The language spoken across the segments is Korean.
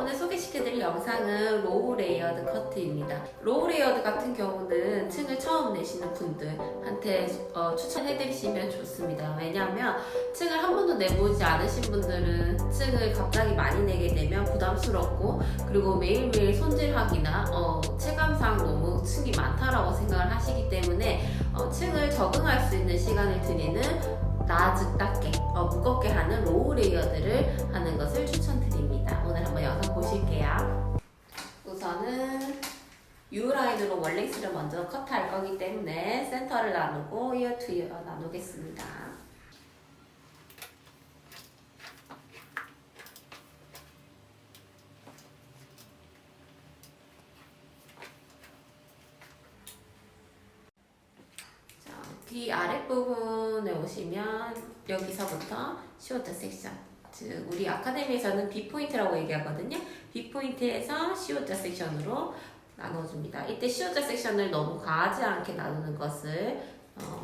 오늘 소개시켜드릴 영상은 로우 레이어드 커트입니다. 로우 레이어드 같은 경우는 층을 처음 내시는 분들한테 추천해드리시면 좋습니다. 왜냐하면 층을 한 번도 내보지 않으신 분들은 층을 갑자기 많이 내게 되면 부담스럽고, 그리고 매일매일 손질하기나 체감상 너무 층이 많다라고 생각을 하시기 때문에 층을 적응할 수 있는 시간을 드리는 낮게 무겁게 하는 로우 레이어드를 하는 것을 추천드립니다. 오늘 한번 영상 보실게요. 우선은 U라인으로 월렉스를 먼저 커트할 거기 때문에 센터를 나누고 이어 투 이어 나누겠습니다. 뒤 아랫부분에 오시면 여기서부터 시오터 섹션, 즉 우리 아카데미에서는 B포인트라고 얘기하거든요. B포인트에서 시오터 섹션으로 나눠줍니다. 이때 시오터 섹션을 너무 과하지 않게 나누는 것을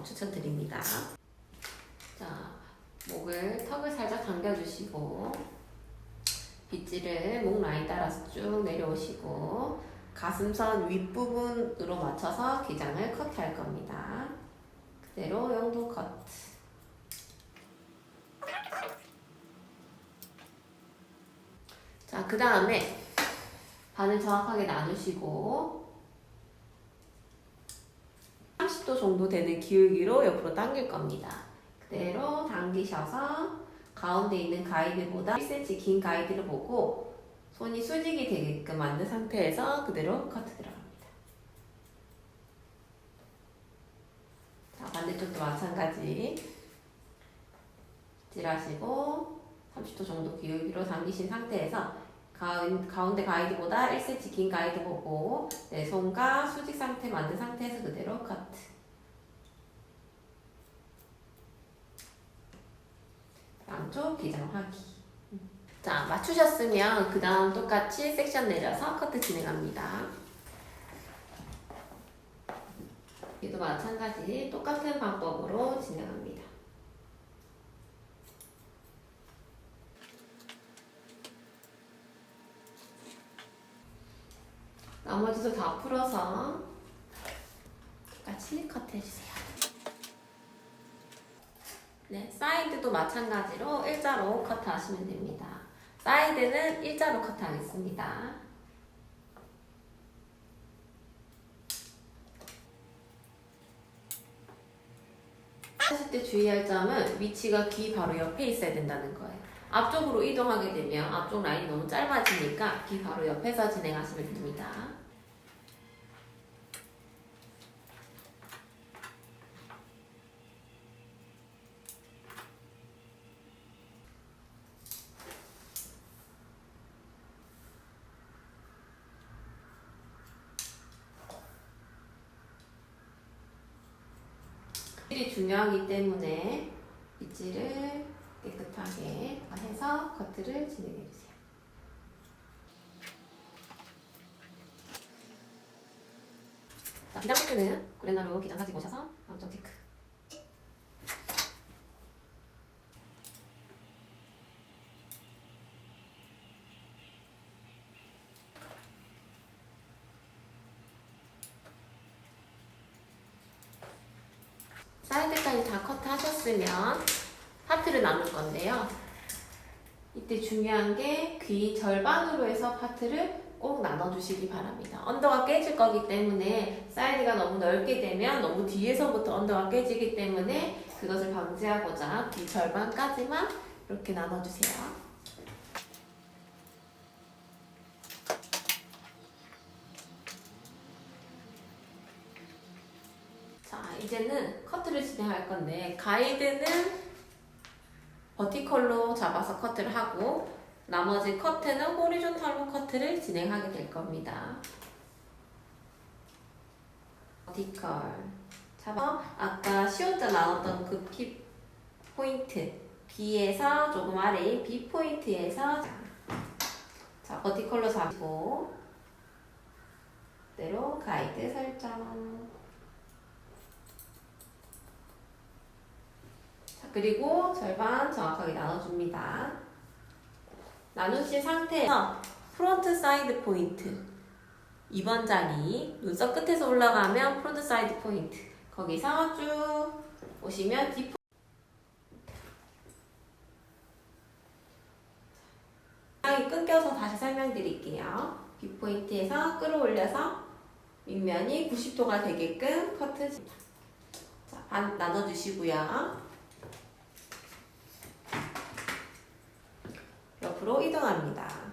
추천드립니다. 자, 턱을 살짝 당겨주시고 빗질을 목 라인 따라서 쭉 내려오시고 가슴선 윗부분으로 맞춰서 기장을 커트할 겁니다. 그대로 영도 커트. 자, 그 다음에 반을 정확하게 나누시고 30도 정도 되는 기울기로 옆으로 당길 겁니다. 그대로 당기셔서 가운데 있는 가이드보다 1cm 긴 가이드를 보고 손이 수직이 되게끔 만든 상태에서 그대로 커트 들어갑니다. 자, 반대쪽도 마찬가지. 빗질하시고 30도 정도 기울기로 당기신 상태에서 가운데 가이드보다 1cm 긴 가이드 보고 내 손과 수직 상태 만든 상태에서 그대로 커트. 양쪽 기장하기. 자, 맞추셨으면 그 다음 똑같이 섹션 내려서 커트 진행합니다. 여기도 마찬가지 똑같은 방법으로 진행합니다. 나머지도 다 풀어서 똑같이 커트해주세요. 네, 사이드도 마찬가지로 일자로 커트하시면 됩니다. 사이드는 일자로 커트하겠습니다. 하실 때 주의할 점은 위치가 귀 바로 옆에 있어야 된다는 거예요. 앞쪽으로 이동하게 되면 앞쪽 라인이 너무 짧아지니까 귀 바로 옆에서 진행하시면 됩니다. 빗질이 중요하기 때문에 빗질을 깨끗하게 해서 커트를 진행해주세요. 자, 기장 체크는 구레나루 기장 가지고 오셔서 양쪽 체크. 사이드까지 다 커트 하셨으면 파트를 나눌 건데요. 이때 중요한 게 귀 절반으로 해서 파트를 꼭 나눠주시기 바랍니다. 언더가 깨질 거기 때문에 사이드가 너무 넓게 되면 너무 뒤에서부터 언더가 깨지기 때문에 그것을 방지하고자 귀 절반까지만 이렇게 나눠주세요. 자, 이제는 커트를 진행할 건데 가이드는 버티컬로 잡아서 커트를 하고 나머지 커트는 호리존탈로 커트를 진행하게 될 겁니다. 버티컬 잡아 아까 시옷자 나왔던 그 P 포인트 B에서 조금 아래인 B 포인트에서 자 버티컬로 잡고 그대로 가이드 설정. 그리고 절반 정확하게 나눠줍니다. 나누신 상태에서 프론트 사이드 포인트 2번 자리 눈썹 끝에서 올라가면 프론트 사이드 포인트 거기서 쭉 오시면 뒷 끊겨서 다시 설명드릴게요. 뒷포인트에서 끌어올려서 윗면이 90도가 되게끔 커트. 자, 반 나눠주시고요. 옆으로 이동합니다.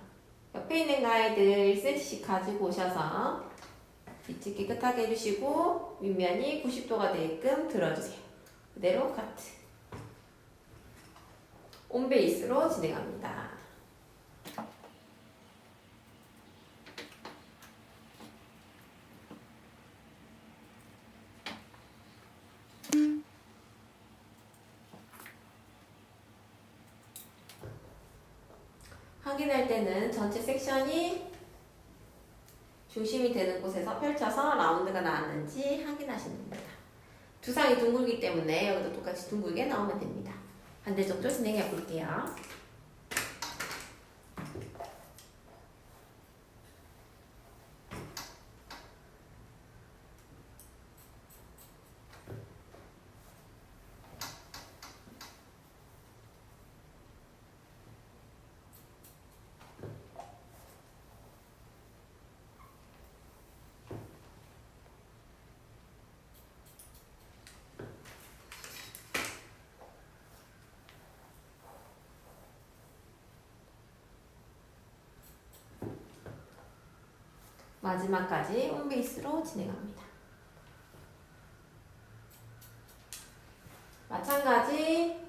옆에 있는 가이드 1cm씩 가지고 오셔서 뒤집 깨끗하게 해주시고 윗면이 90도가 되게끔 들어주세요. 그대로 커트. 온베이스로 진행합니다. 확인할 때는 전체 섹션이 중심이 되는 곳에서 펼쳐서 라운드가 나왔는지 확인하시면 됩니다. 두상이 둥글기 때문에 여기도 똑같이 둥글게 나오면 됩니다. 반대쪽도 진행해 볼게요. 마지막까지 온베이스로 진행합니다. 마찬가지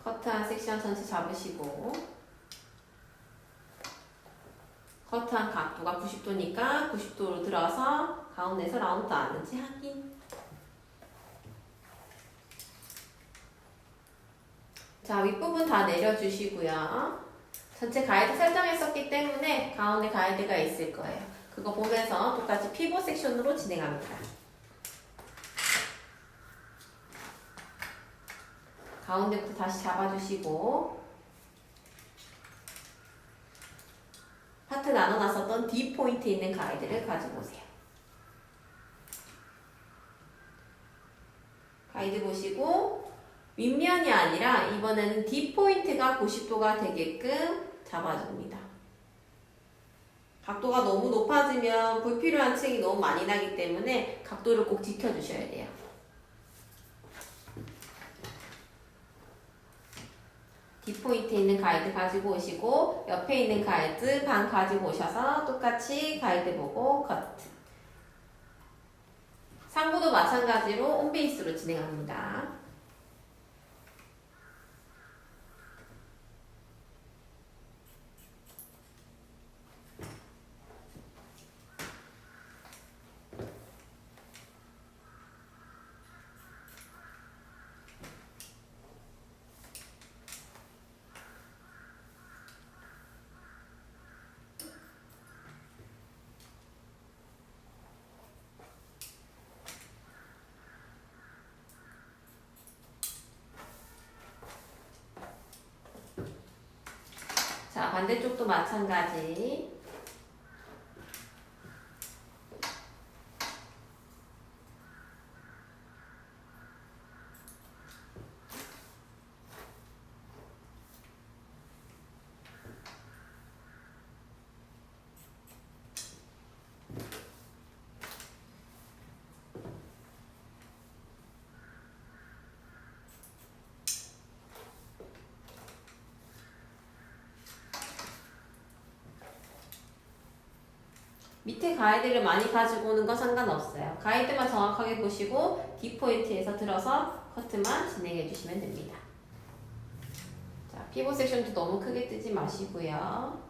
커트한 섹션 전체 잡으시고 커트한 각도가 90도니까 90도로 들어서 가운데서 라운드 나왔는지 확인. 자, 윗부분 다 내려주시고요. 전체 가이드 설정했었기 때문에 가운데 가이드가 있을 거예요. 그거 보면서 똑같이 피벗 섹션으로 진행합니다. 가운데부터 다시 잡아주시고 파트 나눠놨었던 D 포인트 있는 가이드를 가지고 오세요. 가이드 보시고 윗면이 아니라 이번에는 D 포인트가 90도가 되게끔 잡아줍니다. 각도가 너무 높아지면 불필요한 층이 너무 많이 나기 때문에 각도를 꼭 지켜주셔야 돼요. D포인트 있는 가이드 가지고 오시고 옆에 있는 가이드 반 가지고 오셔서 똑같이 가이드 보고 커트. 상부도 마찬가지로 온베이스로 진행합니다. 자, 반대쪽도 마찬가지. 밑에 가이드를 많이 가지고 오는 건 상관없어요. 가이드만 정확하게 보시고 D포인트에서 들어서 커트만 진행해 주시면 됩니다. 자, 피벗 섹션도 너무 크게 뜨지 마시고요.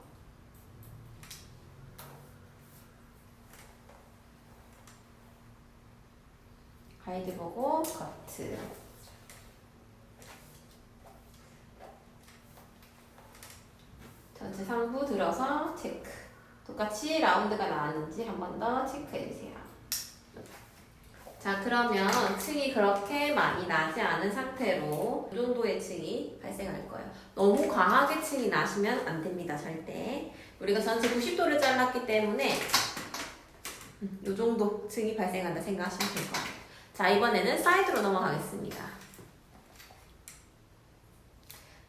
가이드 보고 커트. 전체 상부 들어서 체크. 똑같이 라운드가 나왔는지 한 번 더 체크해주세요. 자, 그러면 층이 그렇게 많이 나지 않은 상태로 이 정도의 층이 발생할 거예요. 너무 과하게 층이 나시면 안 됩니다, 절대. 이 우리가 전체 90도를 잘랐기 때문에 이 정도 층이 발생한다 생각하시면 될 것 같아요. 자, 이번에는 사이드로 넘어가겠습니다.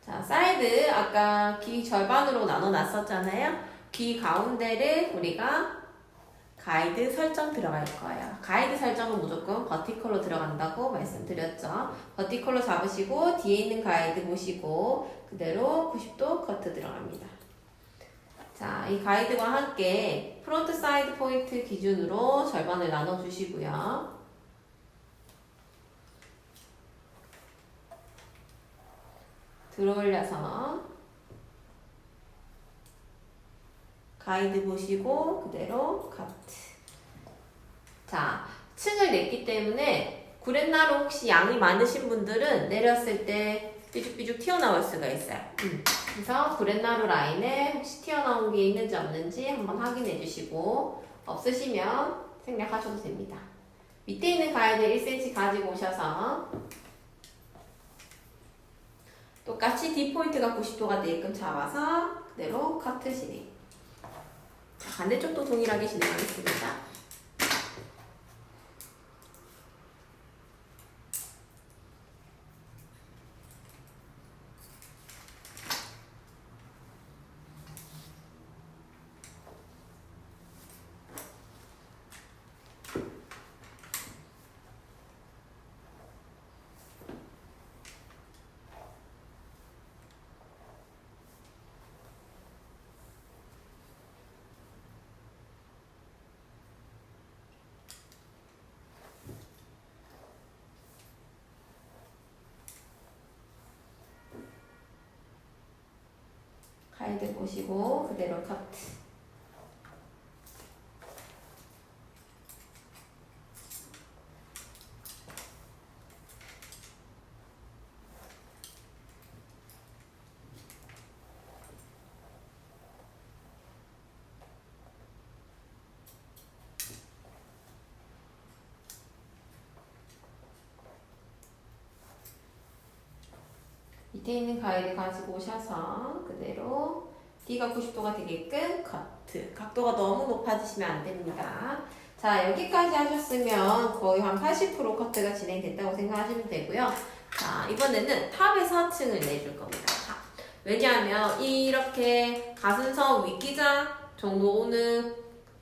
자, 사이드 아까 귀 절반으로 나눠 놨었잖아요. 귀 가운데를 우리가 가이드 설정 들어갈 거예요. 가이드 설정은 무조건 버티컬로 들어간다고 말씀드렸죠. 버티컬로 잡으시고 뒤에 있는 가이드 보시고 그대로 90도 커트 들어갑니다. 자, 이 가이드와 함께 프론트 사이드 포인트 기준으로 절반을 나눠주시고요. 들어올려서 가이드 보시고 그대로 커트. 자, 층을 냈기 때문에 구렛나루 혹시 양이 많으신 분들은 내렸을 때 삐죽삐죽 튀어나올 수가 있어요. 그래서 구렛나루 라인에 혹시 튀어나온 게 있는지 없는지 한번 확인해 주시고 없으시면 생략하셔도 됩니다. 밑에 있는 가이드 1cm 가지고 오셔서 똑같이 D포인트가 90도가 되게끔 잡아서 그대로 커트 진행. 자, 반대쪽도 동일하게 진행하겠습니다. 가이드 보시고 그대로 커트. 밑에 있는 가이드 가지고 오셔서 그대로 D가 90도가 되게끔 커트. 각도가 너무 높아지시면 안 됩니다. 자, 여기까지 하셨으면 거의 한 80% 커트가 진행됐다고 생각하시면 되고요. 자, 이번에는 탑에서 층을 내줄 겁니다. 탑. 왜냐하면 이렇게 가슴선 윗기장 정도 오는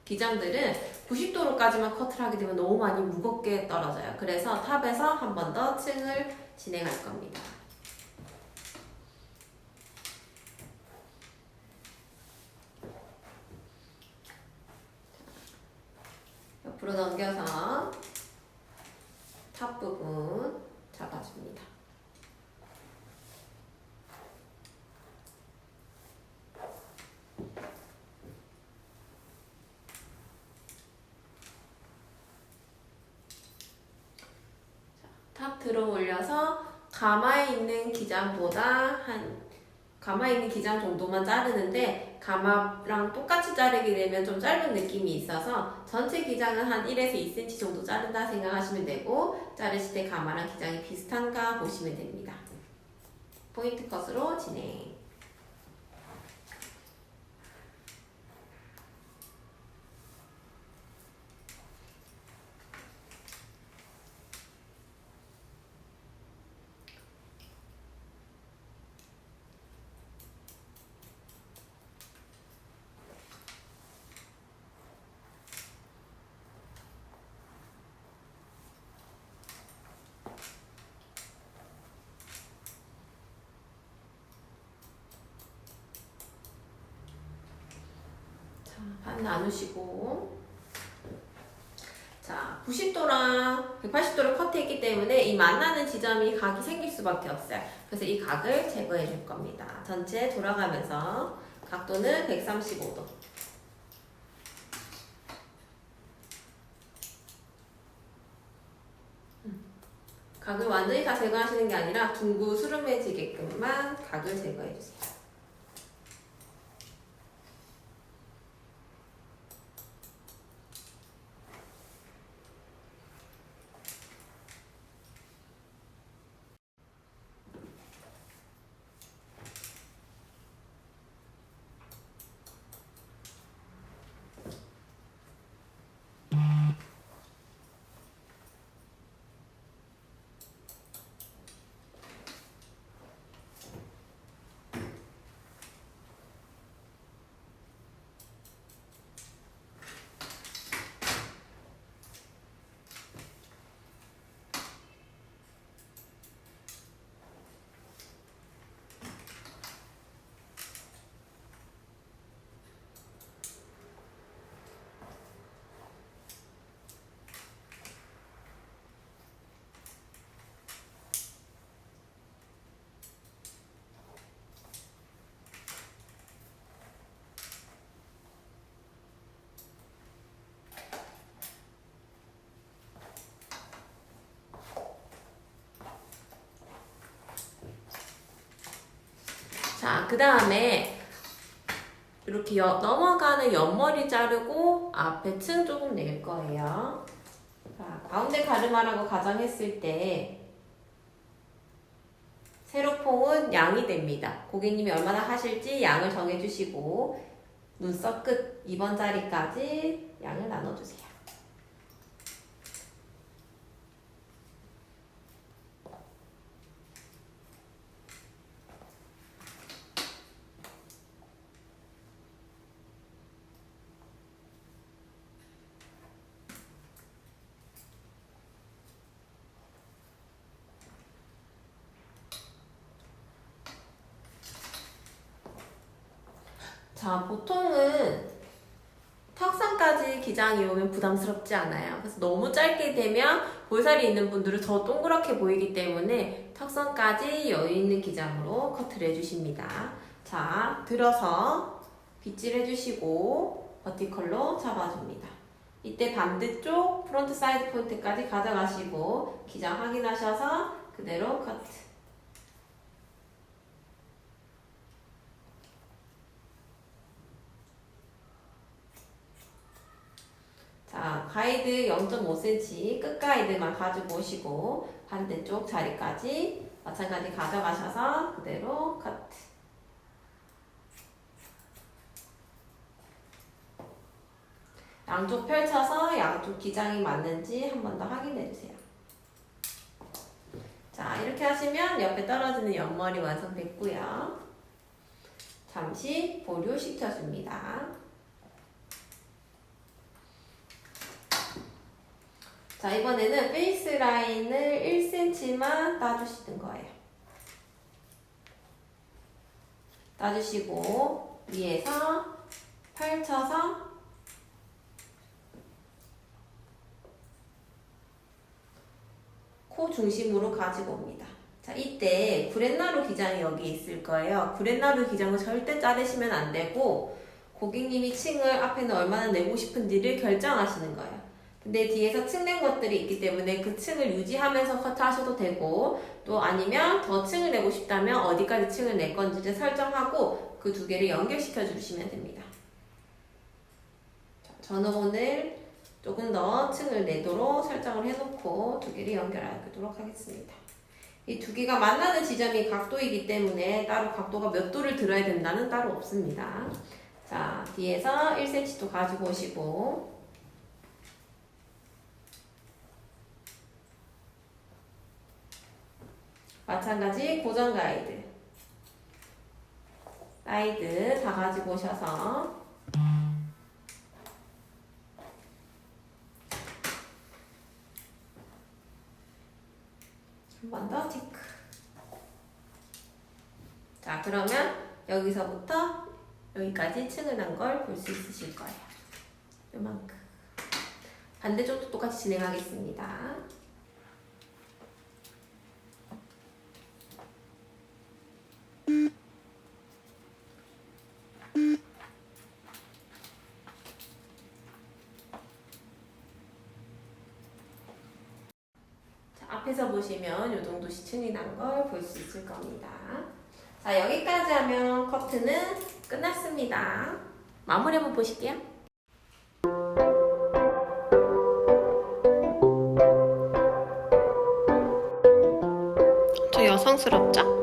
기장들은 90도로까지만 커트를 하게 되면 너무 많이 무겁게 떨어져요. 그래서 탑에서 한 번 더 층을 진행할 겁니다. 옆으로 넘겨서 탑 부분 잡아줍니다. 탑 들어 올려서 가마에 있는 기장보다 가마에 있는 기장 정도만 자르는데 가마랑 똑같이 자르게 되면 좀 짧은 느낌이 있어서 전체 기장은 한 1에서 2cm 정도 자른다 생각하시면 되고 자르실 때 가마랑 기장이 비슷한가 보시면 됩니다. 포인트 컷으로 진행. 반 나누시고 자 90도랑 180도를 커트했기 때문에 이 만나는 지점이 각이 생길 수밖에 없어요. 그래서 이 각을 제거해 줄 겁니다. 전체 돌아가면서 각도는 135도. 각을 완전히 다 제거하시는 게 아니라 둥근 수름해지게끔만 각을 제거해 주세요. 자, 그 다음에 이렇게 넘어가는 옆머리 자르고 앞에 층 조금 낼 거예요. 자, 가운데 가르마라고 가정했을 때 세로폭은 양이 됩니다. 고객님이 얼마나 하실지 양을 정해주시고 눈썹 끝 2번 자리까지 양을 나눠주세요. 자, 보통은 턱선까지 기장이 오면 부담스럽지 않아요. 그래서 너무 짧게 되면 볼살이 있는 분들은 더 동그랗게 보이기 때문에 턱선까지 여유 있는 기장으로 커트를 해주십니다. 자, 들어서 빗질 해주시고 버티컬로 잡아줍니다. 이때 반대쪽 프론트 사이드 포인트까지 가져가시고 기장 확인하셔서 그대로 커트. 자, 가이드 0.5cm 끝 가이드만 가지고 오시고 반대쪽 자리까지 마찬가지 가져가셔서 그대로 커트. 양쪽 펼쳐서 양쪽 기장이 맞는지 한 번 더 확인해 주세요. 자, 이렇게 하시면 옆에 떨어지는 옆머리 완성됐고요. 잠시 보류시켜줍니다. 자, 이번에는 페이스 라인을 1cm만 따주시는 거예요. 따주시고 위에서 펼쳐서 코 중심으로 가지고 옵니다. 자, 이때 구렛나루 기장이 여기 있을 거예요. 구렛나루 기장을 절대 자르시면 안 되고 고객님이 층을 앞에는 얼마나 내고 싶은지를 결정하시는 거예요. 근데 뒤에서 층낸 것들이 있기 때문에 그 층을 유지하면서 커트하셔도 되고 또 아니면 더 층을 내고 싶다면 어디까지 층을 낼 건지를 설정하고 그 두 개를 연결시켜 주시면 됩니다. 자, 저는 오늘 조금 더 층을 내도록 설정을 해놓고 두 개를 연결하도록 하겠습니다. 이 두 개가 만나는 지점이 각도이기 때문에 따로 각도가 몇 도를 들어야 된다는 따로 없습니다. 자, 뒤에서 1cm 또 가지고 오시고 마찬가지 고정 가이드 다 가지고 오셔서 한 번 더 체크. 자, 그러면 여기서부터 여기까지 층을 난 걸 볼 수 있으실 거예요. 요만큼. 반대쪽도 똑같이 진행하겠습니다. 앞에서 보시면 이 정도 층이 난 걸 볼 수 있을 겁니다. 자, 여기까지 하면 커트는 끝났습니다. 마무리 한번 보실게요. 저 여성스럽죠?